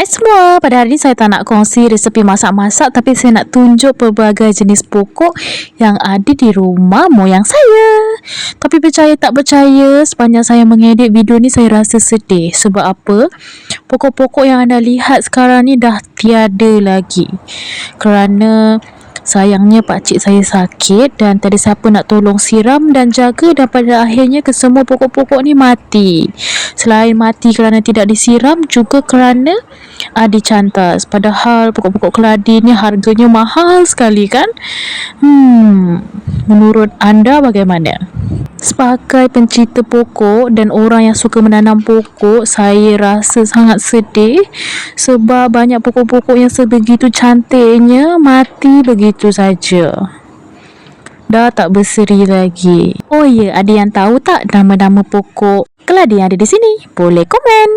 Hai semua, pada hari ini saya tak nak kongsi resepi masak-masak, tapi saya nak tunjuk pelbagai jenis pokok yang ada di rumah moyang saya. Tapi percaya tak percaya, sepanjang saya mengedit video ni saya rasa sedih. Sebab apa? Pokok-pokok yang anda lihat sekarang ni dah tiada lagi. Kerana sayangnya pakcik saya sakit dan tak ada siapa nak tolong siram dan jaga, dan pada akhirnya kesemua pokok-pokok ni mati. Selain mati kerana tidak disiram, juga kerana dicantas. Padahal pokok-pokok keladi ni harganya mahal sekali kan? Menurut anda bagaimana? Sebagai pencinta pokok dan orang yang suka menanam pokok, saya rasa sangat sedih sebab banyak pokok-pokok yang sebegitu cantiknya mati begitu saja. Dah tak berseri lagi. Oh ya, ada yang tahu tak nama-nama pokok keladi yang ada di sini? Boleh komen.